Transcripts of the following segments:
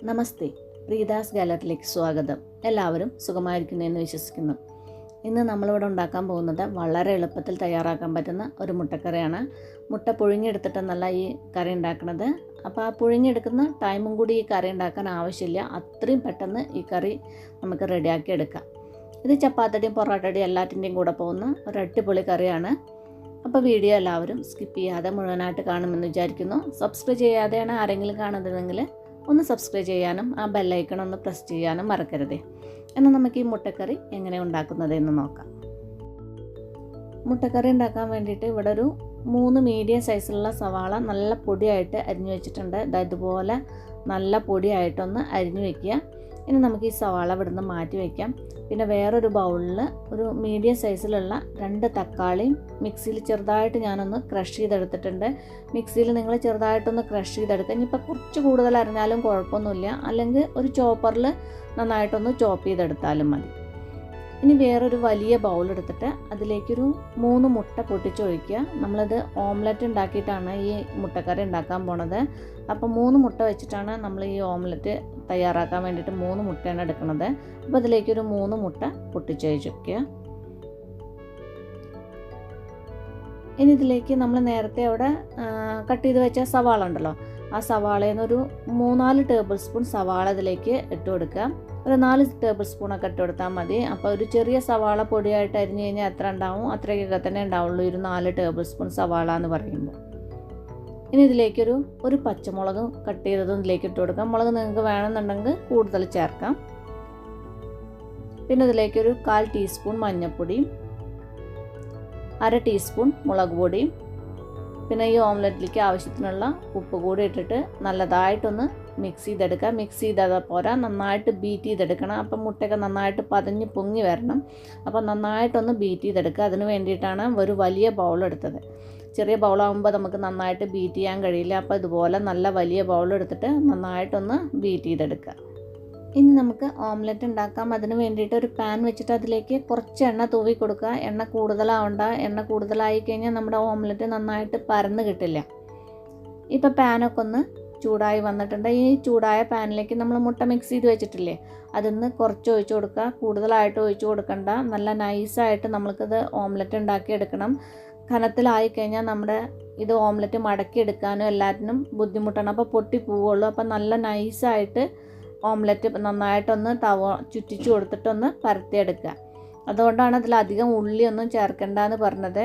നമസ്തേ, പ്രീതാസ് ഗാലറിയിലേക്ക് സ്വാഗതം. എല്ലാവരും സുഖമായിരിക്കുന്നു വിശ്വസിക്കുന്നു. ഇന്ന് നമ്മളിവിടെ ഉണ്ടാക്കാൻ പോകുന്നത് വളരെ എളുപ്പത്തിൽ തയ്യാറാക്കാൻ പറ്റുന്ന ഒരു മുട്ടക്കറിയാണ്. മുട്ട പുഴുങ്ങിയെടുത്തിട്ടെന്നല്ല ഈ കറി ഉണ്ടാക്കുന്നത്. അപ്പോൾ ആ പുഴുങ്ങിയെടുക്കുന്ന ടൈമും കൂടി ഈ കറി ഉണ്ടാക്കാൻ ആവശ്യമില്ല. അത്രയും പെട്ടെന്ന് ഈ കറി നമുക്ക് റെഡിയാക്കി എടുക്കാം. ഇത് ചപ്പാത്തിയുടെയും പൊറോട്ടയുടെയും എല്ലാറ്റിൻ്റെയും കൂടെ പോകുന്ന ഒരു അടിപൊളി കറിയാണ്. അപ്പോൾ വീഡിയോ എല്ലാവരും സ്കിപ്പ് ചെയ്യാതെ മുഴുവനായിട്ട് കാണുമെന്ന് വിചാരിക്കുന്നു. സബ്സ്ക്രൈബ് ചെയ്യാതെയാണ് ആരെങ്കിലും കാണുന്നതെങ്കിൽ ഒന്ന് സബ്സ്ക്രൈബ് ചെയ്യാനും ആ ബെല്ലൈക്കൺ ഒന്ന് പ്രസ് ചെയ്യാനും മറക്കരുതേ. എന്നാൽ നമുക്ക് ഈ മുട്ടക്കറി എങ്ങനെ ഉണ്ടാക്കുന്നതെന്ന് നോക്കാം. മുട്ടക്കറി ഉണ്ടാക്കാൻ വേണ്ടിയിട്ട് ഇവിടെ ഒരു 3 മീഡിയം സൈസിലുള്ള സവാള നല്ല പൊടിയായിട്ട് അരിഞ്ഞു വെച്ചിട്ടുണ്ട്. ഇതുപോലെ നല്ല പൊടിയായിട്ടൊന്ന് അരിഞ്ഞു വയ്ക്കുക. ഇനി നമുക്ക് ഈ സവാള ഇവിടുന്ന് മാറ്റി വയ്ക്കാം. പിന്നെ വേറൊരു ബൗളിൽ ഒരു മീഡിയം സൈസിലുള്ള 2 തക്കാളിയും മിക്സിയിൽ ചെറുതായിട്ട് ഞാനൊന്ന് ക്രഷ് ചെയ്തെടുത്തിട്ടുണ്ട്. മിക്സിയിൽ നിങ്ങൾ ചെറുതായിട്ടൊന്ന് ക്രഷ് ചെയ്തെടുക്കുക. ഇനിയിപ്പോൾ കുറച്ച് കൂടുതൽ അരിഞ്ഞാലും കുഴപ്പമൊന്നുമില്ല, അല്ലെങ്കിൽ ഒരു ചോപ്പറിൽ നന്നായിട്ടൊന്ന് ചോപ്പ് ചെയ്തെടുത്താലും മതി. ഇനി വേറൊരു വലിയ ബൗൾ എടുത്തിട്ട് അതിലേക്കൊരു 3 മുട്ട പൊട്ടിച്ചൊഴിക്കുക. നമ്മളത് ഓംലെറ്റ് ഉണ്ടാക്കിയിട്ടാണ് ഈ മുട്ടക്കറി ഉണ്ടാക്കാൻ പോണത്. അപ്പോൾ 3 മുട്ട വെച്ചിട്ടാണ് നമ്മൾ ഈ ഓംലെറ്റ് തയ്യാറാക്കാൻ വേണ്ടിയിട്ട് 3 മുട്ടയാണ് എടുക്കുന്നത്. അപ്പോൾ അതിലേക്കൊരു 3 മുട്ട പൊട്ടിച്ചൊഴിക്കുക. ഇനി ഇതിലേക്ക് നമ്മൾ നേരത്തെ അവിടെ കട്ട് ചെയ്ത് വെച്ച സവാള ഉണ്ടല്ലോ, ആ സവാളയിൽ നിന്നൊരു 3-4 ടേബിൾ സ്പൂൺ സവാള ഇതിലേക്ക് ഇട്ട് കൊടുക്കുക. ഒരു 4 ടേബിൾ സ്പൂണൊക്കെ ഇട്ട് കൊടുത്താൽ മതി. അപ്പോൾ ഒരു ചെറിയ സവാള പൊടിയായിട്ട് അരിഞ്ഞ് കഴിഞ്ഞാൽ എത്ര ഉണ്ടാവും അത്രയൊക്കെ തന്നെ ഉണ്ടാവുള്ളൂ ഒരു 4 ടേബിൾ സ്പൂൺ സവാള എന്ന് പറയുമ്പോൾ. ഇനി ഇതിലേക്കൊരു പച്ചമുളക് കട്ട് ചെയ്തതും ഇതിലേക്ക് ഇട്ട് കൊടുക്കാം. മുളക് നിങ്ങൾക്ക് വേണമെന്നുണ്ടെങ്കിൽ കൂടുതൽ ചേർക്കാം. പിന്നെ ഇതിലേക്കൊരു 1/4 ടീസ്പൂൺ മഞ്ഞൾപ്പൊടിയും 1/2 ടീസ്പൂൺ മുളക് പൊടിയും പിന്നെ ഈ ഓംലെറ്റിലേക്ക് ആവശ്യത്തിനുള്ള ഉപ്പ് കൂടി ഇട്ടിട്ട് നല്ലതായിട്ടൊന്ന് മിക്സ് ചെയ്തെടുക്കുക. മിക്സ് ചെയ്താൽ പോരാ, നന്നായിട്ട് ബീറ്റ് ചെയ്തെടുക്കണം. അപ്പം മുട്ടയൊക്കെ നന്നായിട്ട് പതഞ്ഞ് പൊങ്ങി വരണം. അപ്പോൾ നന്നായിട്ടൊന്ന് ബീറ്റ് ചെയ്തെടുക്കുക. അതിന് വേണ്ടിയിട്ടാണ് ഒരു വലിയ ബൗൾ എടുത്തത്. ചെറിയ ബൗളാകുമ്പോൾ നമുക്ക് നന്നായിട്ട് ബീറ്റ് ചെയ്യാൻ കഴിയില്ല. അപ്പോൾ ഇതുപോലെ നല്ല വലിയ ബൗൾ എടുത്തിട്ട് നന്നായിട്ടൊന്ന് ബീറ്റ് ചെയ്തെടുക്കുക. ഇനി നമുക്ക് ഓംലെറ്റ് ഉണ്ടാക്കാം. അതിന് വേണ്ടിയിട്ട് ഒരു പാൻ വെച്ചിട്ട് അതിലേക്ക് കുറച്ച് എണ്ണ തൂവി കൊടുക്കുക. എണ്ണ കൂടുതലാവണ്ട. എണ്ണ കൂടുതലായി കഴിഞ്ഞാൽ നമ്മുടെ ഓംലെറ്റ് നന്നായിട്ട് പരന്ന് കിട്ടില്ല. ഇപ്പോൾ പാനൊക്കെ ഒന്ന് ചൂടായി വന്നിട്ടുണ്ട്. ഈ ചൂടായ പാനിലേക്ക് നമ്മൾ മുട്ട മിക്സ് ചെയ്ത് വെച്ചിട്ടില്ലേ, അതിന്ന് കുറച്ച് ഒഴിച്ച് കൊടുക്കുക. കൂടുതലായിട്ട് ഒഴിച്ച് കൊടുക്കണ്ട. നല്ല നൈസായിട്ട് നമ്മൾക്കിത് ഓംലെറ്റ് ഉണ്ടാക്കിയെടുക്കണം. കനത്തിലായി കഴിഞ്ഞാൽ നമ്മുടെ ഇത് ഓംലെറ്റ് മടക്കി എടുക്കാനും എല്ലാറ്റിനും ബുദ്ധിമുട്ടാണ്. അപ്പോൾ പൊട്ടി പോവുള്ളൂ. അപ്പോൾ നല്ല നൈസായിട്ട് ഓംലെറ്റ് നന്നായിട്ടൊന്ന് ചുറ്റിച്ചു കൊടുത്തിട്ടൊന്ന് പരത്തിയെടുക്കുക. അതുകൊണ്ടാണ് അതിലധികം ഉള്ളിയൊന്നും ചേർക്കേണ്ടെന്ന് പറഞ്ഞത്.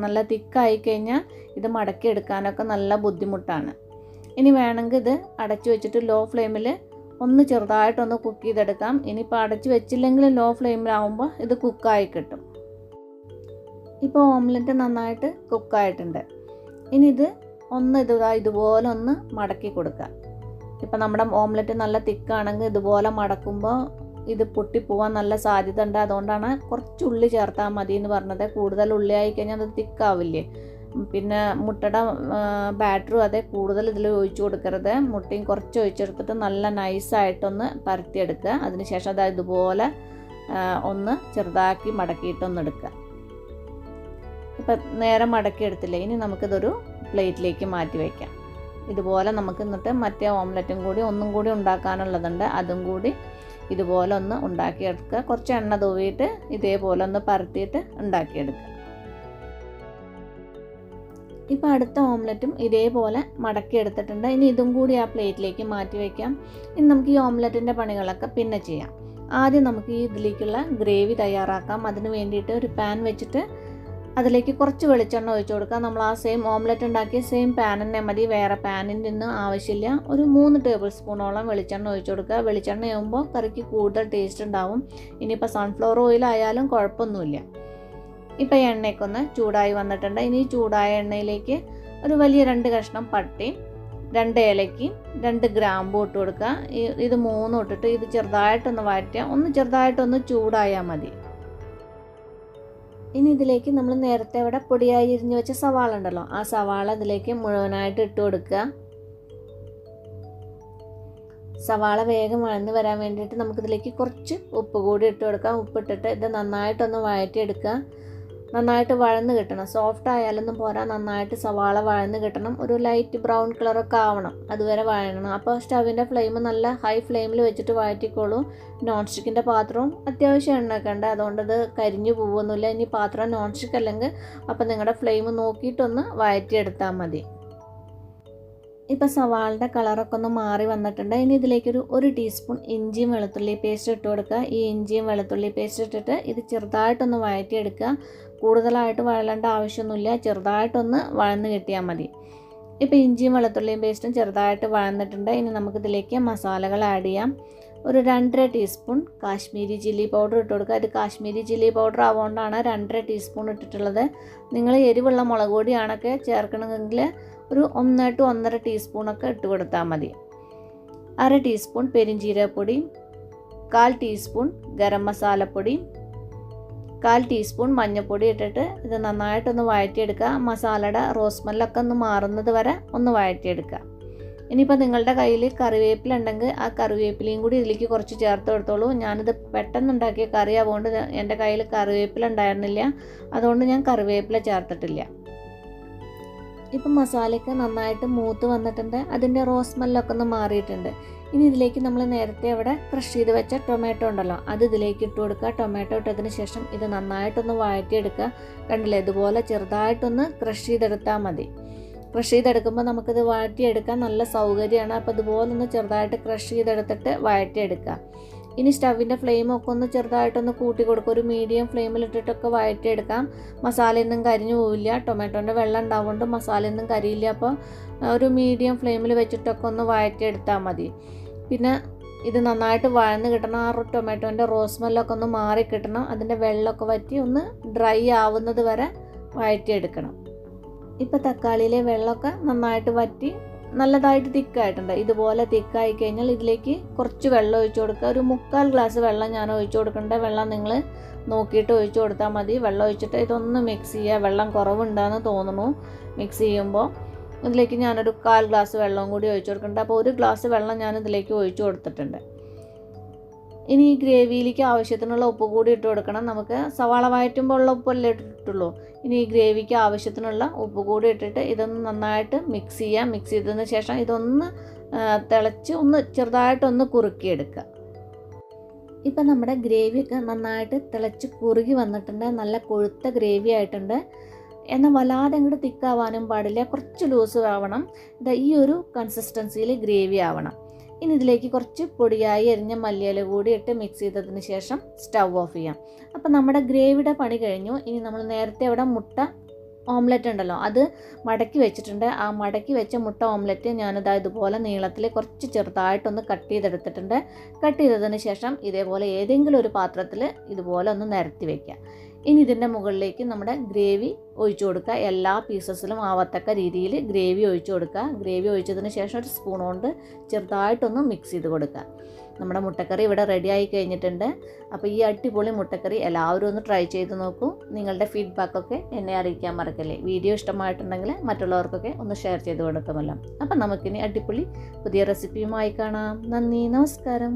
നല്ല തിക്കായി കഴിഞ്ഞാൽ ഇത് മടക്കി എടുക്കാനൊക്കെ നല്ല ബുദ്ധിമുട്ടാണ്. ഇനി വേണമെങ്കിൽ ഇത് അടച്ചു വെച്ചിട്ട് ലോ ഫ്ലെയിമിൽ ഒന്ന് ചെറുതായിട്ടൊന്ന് കുക്ക് ചെയ്തെടുക്കാം. ഇനിയിപ്പോൾ അടച്ചു വെച്ചില്ലെങ്കിൽ ലോ ഫ്ലെയിമിലാവുമ്പോൾ ഇത് കുക്കായി കിട്ടും. ഇപ്പോൾ ഓംലെറ്റ് നന്നായിട്ട് കുക്കായിട്ടുണ്ട്. ഇനി ഇത് ഇതുപോലെ ഒന്ന് മടക്കി കൊടുക്കുക. ഇപ്പം നമ്മുടെ ഓംലെറ്റ് നല്ല തിക്കാണെങ്കിൽ ഇതുപോലെ മടക്കുമ്പോൾ ഇത് പൊട്ടിപ്പോവാൻ നല്ല സാധ്യത ഉണ്ട്. അതുകൊണ്ടാണ് കുറച്ച് ഉള്ളി ചേർത്താൽ മതി എന്ന് പറഞ്ഞത്. കൂടുതൽ ഉള്ളി ആയി കഴിഞ്ഞാൽ അത് തിക്കാവില്ലേ. പിന്നെ മുട്ടയുടെ ബാറ്ററും അതേ കൂടുതൽ ഇതിൽ ഒഴിച്ചു കൊടുക്കരുത്. മുട്ടയും കുറച്ച് ഒഴിച്ചെടുത്തിട്ട് നല്ല നൈസായിട്ടൊന്ന് പരത്തിയെടുക്കുക. അതിനുശേഷം അത് ഇതുപോലെ ഒന്ന് ചെറുതാക്കി മടക്കിയിട്ടൊന്ന് എടുക്കുക. ഇപ്പം നേരെ മടക്കിയെടുത്തില്ലേ, ഇനി നമുക്കിതൊരു പ്ലേറ്റിലേക്ക് മാറ്റി വയ്ക്കാം. ഇതുപോലെ നമുക്ക് എന്നിട്ട് മറ്റേ ഓംലെറ്റും കൂടി ഒന്നും കൂടി ഉണ്ടാക്കാനുള്ളതുണ്ട്. അതും കൂടി ഇതുപോലെ ഒന്ന് ഉണ്ടാക്കിയെടുക്കുക. കുറച്ച് എണ്ണ തൂവിയിട്ട് ഇതേപോലെ ഒന്ന് പരത്തിയിട്ട് ഉണ്ടാക്കിയെടുക്കുക. ഇപ്പോൾ അടുത്ത ഓംലെറ്റും ഇതേപോലെ മടക്കി എടുത്തിട്ടുണ്ട്. ഇനി ഇതും കൂടി ആ പ്ലേറ്റിലേക്ക് മാറ്റി വയ്ക്കാം. ഇനി നമുക്ക് ഈ ഓംലെറ്റിൻ്റെ പണികളൊക്കെ പിന്നെ ചെയ്യാം. ആദ്യം നമുക്ക് ഈ ഇതിലേക്കുള്ള ഗ്രേവി തയ്യാറാക്കാം. അതിന് വേണ്ടിയിട്ട് ഒരു പാൻ വെച്ചിട്ട് അതിലേക്ക് കുറച്ച് വെളിച്ചെണ്ണ ഒഴിച്ചു കൊടുക്കുക. നമ്മൾ ആ സെയിം ഓംലെറ്റ് ഉണ്ടാക്കിയ സെയിം പാൻ തന്നെ മതി, വേറെ പാനിൻ്റെ ഒന്നും ആവശ്യമില്ല. ഒരു 3 ടേബിൾ സ്പൂണോളം വെളിച്ചെണ്ണ ഒഴിച്ചു കൊടുക്കുക. വെളിച്ചെണ്ണ ആകുമ്പോൾ കറിക്ക് കൂടുതൽ ടേസ്റ്റ് ഉണ്ടാവും. ഇനിയിപ്പോൾ സൺഫ്ലവർ ഓയിൽ ആയാലും കുഴപ്പമൊന്നുമില്ല. ഇപ്പോൾ എണ്ണയൊക്കെ ഒന്ന് ചൂടായി വന്നിട്ടുണ്ട്. ഇനി ചൂടായ എണ്ണയിലേക്ക് ഒരു വലിയ 2 കഷ്ണം പട്ടയും 2 ഏലക്കയും 2 ഗ്രാമ്പും ഇട്ട് കൊടുക്കുക. ഇത് 3 ഇട്ടിട്ട് ഇത് ചെറുതായിട്ടൊന്ന് വഴറ്റുക. ചെറുതായിട്ടൊന്ന് ചൂടായാൽ മതി. ഇനി ഇതിലേക്ക് നമ്മൾ നേരത്തെ ഇവിടെ പൊടിയായി ഇരിഞ്ഞു വെച്ച സവാള ഉണ്ടല്ലോ, ആ സവാള ഇതിലേക്ക് മുഴുവനായിട്ട് ഇട്ട് കൊടുക്കുക. സവാള വേഗം വഴന്ന് വരാൻ വേണ്ടിയിട്ട് നമുക്കിതിലേക്ക് കുറച്ച് ഉപ്പ് കൂടി ഇട്ട് കൊടുക്കാം. ഉപ്പിട്ടിട്ട് ഇത് നന്നായിട്ടൊന്ന് വഴറ്റിയെടുക്കുക. നന്നായിട്ട് വഴന്ന് കിട്ടണം. സോഫ്റ്റ് ആയാലൊന്നും പോരാ, നന്നായിട്ട് സവാള വഴന്ന് കിട്ടണം. ഒരു ലൈറ്റ് ബ്രൗൺ കളറൊക്കെ ആവണം, അതുവരെ വഴങ്ങണം. അപ്പോൾ സ്റ്റവിൻ്റെ ഫ്ലെയിം നല്ല ഹൈ ഫ്ലെയിമിൽ വെച്ചിട്ട് വഴറ്റിക്കോളൂ. നോൺ സ്റ്റിക്കിൻ്റെ പാത്രവും അത്യാവശ്യം എണ്ണയൊക്കെ ഉണ്ട്, അതുകൊണ്ട് ഇത് കരിഞ്ഞു പോകുന്നില്ല. ഇനി പാത്രം നോൺ സ്റ്റിക്ക് അല്ലെങ്കിൽ അപ്പോൾ നിങ്ങളുടെ ഫ്ലെയിം നോക്കിയിട്ടൊന്ന് വഴറ്റിയെടുത്താൽ മതി. ഇപ്പോൾ സവാളയുടെ കളറൊക്കെ ഒന്ന് മാറി വന്നിട്ടുണ്ട്. ഇനി ഇതിലേക്കൊരു 1 ടീസ്പൂൺ ഇഞ്ചിയും വെളുത്തുള്ളി പേസ്റ്റ് ഇട്ട് കൊടുക്കുക. ഈ ഇഞ്ചിയും വെളുത്തുള്ളി പേസ്റ്റ് ഇട്ടിട്ട് ഇത് ചെറുതായിട്ടൊന്ന് വഴറ്റിയെടുക്കുക. കൂടുതലായിട്ട് വഴലേണ്ട ആവശ്യമൊന്നുമില്ല, ചെറുതായിട്ടൊന്ന് വഴന്ന് കിട്ടിയാൽ മതി. ഇപ്പോൾ ഇഞ്ചിയും വെളുത്തുള്ളിയും പേസ്റ്റും ചെറുതായിട്ട് വഴന്നിട്ടുണ്ട്. ഇനി നമുക്കിതിലേക്ക് മസാലകൾ ആഡ് ചെയ്യാം. ഒരു 2.5 ടീസ്പൂൺ കാശ്മീരി ചില്ലി പൗഡർ ഇട്ട് കൊടുക്കുക. ഇത് കാശ്മീരി ചില്ലി പൗഡർ ആവുകൊണ്ടാണ് 2.5 ടീസ്പൂൺ ഇട്ടിട്ടുള്ളത്. നിങ്ങൾ എരിവുള്ള മുളക് പൊടിയാണൊക്കെ ചേർക്കണമെങ്കിൽ ഒരു 1 to 1.5 ടീസ്പൂണൊക്കെ ഇട്ട് കൊടുത്താൽ മതി. 1/2 ടീസ്പൂൺ പെരിഞ്ജീരകപ്പൊടി, 1/4 ടീസ്പൂൺ ഗരം മസാലപ്പൊടി, 1/4 ടീസ്പൂൺ മഞ്ഞൾപ്പൊടി ഇട്ടിട്ട് ഇത് നന്നായിട്ടൊന്ന് വഴറ്റിയെടുക്കുക. മസാലയുടെ റോസ്മെല്ലൊക്കെ ഒന്ന് മാറുന്നത് വരെ ഒന്ന് വഴറ്റിയെടുക്കുക. ഇനിയിപ്പോൾ നിങ്ങളുടെ കയ്യിൽ കറിവേപ്പില ഉണ്ടെങ്കിൽ ആ കറിവേപ്പിലയും കൂടി ഇതിലേക്ക് കുറച്ച് ചേർത്ത് കൊടുത്തോളൂ. ഞാനിത് പെട്ടെന്നുണ്ടാക്കിയ കറി ആവുകൊണ്ട് എൻ്റെ കയ്യിൽ കറിവേപ്പില ഉണ്ടായിരുന്നില്ല, അതുകൊണ്ട് ഞാൻ കറിവേപ്പില ചേർത്തിട്ടില്ല. ഇപ്പം മസാലയൊക്കെ നന്നായിട്ട് മൂത്ത് വന്നിട്ടുണ്ട്, അതിൻ്റെ റോസ്മെല്ലൊക്കെ ഒന്ന് മാറിയിട്ടുണ്ട്. ഇനി ഇതിലേക്ക് നമ്മൾ നേരത്തെ അവിടെ ക്രഷ് ചെയ്ത് വെച്ച ടൊമാറ്റോ ഉണ്ടല്ലോ, അത് ഇതിലേക്ക് ഇട്ട് കൊടുക്കുക. ടൊമാറ്റോ ഇട്ടതിന് ശേഷം ഇത് നന്നായിട്ടൊന്ന് വഴറ്റിയെടുക്കുക. കണ്ടില്ലേ, ഇതുപോലെ ചെറുതായിട്ടൊന്ന് ക്രഷ് ചെയ്തെടുത്താൽ മതി. ക്രഷ് ചെയ്തെടുക്കുമ്പോൾ നമുക്കിത് വഴറ്റിയെടുക്കാൻ നല്ല സൗകര്യമാണ്. അപ്പോൾ ഇതുപോലെ ഒന്ന് ചെറുതായിട്ട് ക്രഷ് ചെയ്തെടുത്തിട്ട് വഴറ്റിയെടുക്കുക. ഇനി സ്റ്റവിൻ്റെ ഫ്ലെയിമൊക്കെ ഒന്ന് ചെറുതായിട്ടൊന്ന് കൂട്ടി കൊടുക്കുക. ഒരു മീഡിയം ഫ്ലെയിമിലിട്ടിട്ടൊക്കെ വഴറ്റിയെടുക്കാം. മസാലയൊന്നും കരിഞ്ഞു പോവില്ല, ടൊമാറ്റോൻ്റെ വെള്ളം ഉണ്ടാവുകൊണ്ട് മസാലയൊന്നും കരിയില്ല. അപ്പോൾ ഒരു മീഡിയം ഫ്ലെയിമിൽ വെച്ചിട്ടൊക്കെ ഒന്ന് വഴറ്റിയെടുത്താൽ മതി. പിന്നെ ഇത് നന്നായിട്ട് വഴന്ന് കിട്ടണം. ആ ടൊമാറ്റോൻ്റെ റോസ്മെല്ലൊക്കെ ഒന്ന് മാറി കിട്ടണം. അതിൻ്റെ വെള്ളമൊക്കെ വറ്റി ഒന്ന് ഡ്രൈ ആവുന്നത് വരെ വഴറ്റിയെടുക്കണം. ഇപ്പോൾ തക്കാളിയിലെ വെള്ളമൊക്കെ നന്നായിട്ട് വറ്റി നല്ലതായിട്ട് തിക്കായിട്ടുണ്ട്. ഇതുപോലെ തിക്കായി കഴിഞ്ഞാൽ ഇതിലേക്ക് കുറച്ച് വെള്ളം ഒഴിച്ചു കൊടുക്കുക. ഒരു 3/4 ഗ്ലാസ് വെള്ളം ഞാൻ ഒഴിച്ചു കൊടുക്കേണ്ട. വെള്ളം നിങ്ങൾ നോക്കിയിട്ട് ഒഴിച്ചു കൊടുത്താൽ മതി. വെള്ളം ഒഴിച്ചിട്ട് ഇതൊന്ന് മിക്സ് ചെയ്യുക. വെള്ളം കുറവുണ്ടെന്ന് തോന്നുന്നു മിക്സ് ചെയ്യുമ്പോൾ. ഇതിലേക്ക് ഞാനൊരു 1/4 ഗ്ലാസ് വെള്ളവും കൂടി ഒഴിച്ചു കൊടുക്കുന്നുണ്ട്. അപ്പോൾ 1 ഗ്ലാസ് വെള്ളം ഞാൻ ഇതിലേക്ക് ഒഴിച്ചു കൊടുത്തിട്ടുണ്ട്. ഇനി ഈ ഗ്രേവിയിലേക്ക് ആവശ്യത്തിനുള്ള ഉപ്പ് കൂടി ഇട്ട് കൊടുക്കണം. നമുക്ക് സവാള വഴറ്റുമ്പോൾ ഉള്ള ഉപ്പല്ലേ ഇട്ടിട്ടുള്ളൂ. ഇനി ഈ ഗ്രേവിക്ക് ആവശ്യത്തിനുള്ള ഉപ്പ് കൂടി ഇട്ടിട്ട് ഇതൊന്ന് നന്നായിട്ട് മിക്സ് ചെയ്യാം. മിക്സ് ചെയ്തതിന് ശേഷം ഇതൊന്ന് തിളച്ച് ഒന്ന് ചെറുതായിട്ടൊന്ന് കുറുക്കിയെടുക്കുക. ഇപ്പം നമ്മുടെ ഗ്രേവിയൊക്കെ നന്നായിട്ട് തിളച്ച് കുറുകി വന്നിട്ടുണ്ട്. നല്ല കൊഴുത്ത ഗ്രേവി ആയിട്ടുണ്ട്. എന്നാൽ വല്ലാതെ അങ്ങോട്ട് തിക്കാവാനും പാടില്ല, കുറച്ച് ലൂസ് ആവണം. ഈ ഒരു കൺസിസ്റ്റൻസിയിൽ ഗ്രേവി ആവണം. ഇനി ഇതിലേക്ക് കുറച്ച് പൊടിയായി അരിഞ്ഞ മല്ലിയില കൂടി ഇട്ട് മിക്സ് ചെയ്തതിന് ശേഷം സ്റ്റവ് ഓഫ് ചെയ്യാം. അപ്പോൾ നമ്മുടെ ഗ്രേവിയുടെ പണി കഴിഞ്ഞു. ഇനി നമ്മൾ നേരത്തെ അവിടെ മുട്ട ഓംലെറ്റ് ഉണ്ടല്ലോ, അത് മടക്കി വെച്ചിട്ടുണ്ട്. ആ മടക്കി വെച്ച മുട്ട ഓംലെറ്റ് ഞാനിതാ ഇതുപോലെ നീളത്തിൽ കുറച്ച് ചെറുതായിട്ടൊന്ന് കട്ട് ചെയ്തെടുത്തിട്ടുണ്ട്. കട്ട് ചെയ്തതിന് ശേഷം ഇതേപോലെ ഏതെങ്കിലും ഒരു പാത്രത്തിൽ ഇതുപോലെ ഒന്ന് നിരത്തി വയ്ക്കുക. ഇനി ഇതിൻ്റെ മുകളിലേക്ക് നമ്മുടെ ഗ്രേവി ഒഴിച്ചു കൊടുക്കുക. എല്ലാ പീസസിലും ആവത്തക്ക രീതിയിൽ ഗ്രേവി ഒഴിച്ചു കൊടുക്കുക. ഗ്രേവി ഒഴിച്ചതിന് ശേഷം ഒരു സ്പൂൺ കൊണ്ട് ചെറുതായിട്ടൊന്ന് മിക്സ് ചെയ്ത് കൊടുക്കുക. നമ്മുടെ മുട്ടക്കറി ഇവിടെ റെഡി ആയി കഴിഞ്ഞിട്ടുണ്ട്. അപ്പോൾ ഈ അടിപൊളി മുട്ടക്കറി എല്ലാവരും ഒന്ന് ട്രൈ ചെയ്ത് നോക്കൂ. നിങ്ങളുടെ ഫീഡ്ബാക്കൊക്കെ എന്നെ അറിയിക്കാൻ മറക്കല്ലേ. വീഡിയോ ഇഷ്ടമായിട്ടുണ്ടെങ്കിൽ മറ്റുള്ളവർക്കൊക്കെ ഒന്ന് ഷെയർ ചെയ്ത് കൊടുക്കുമല്ലോ. അപ്പം നമുക്കിനി അടിപൊളി പുതിയ റെസിപ്പിയുമായി കാണാം. നന്ദി, നമസ്കാരം.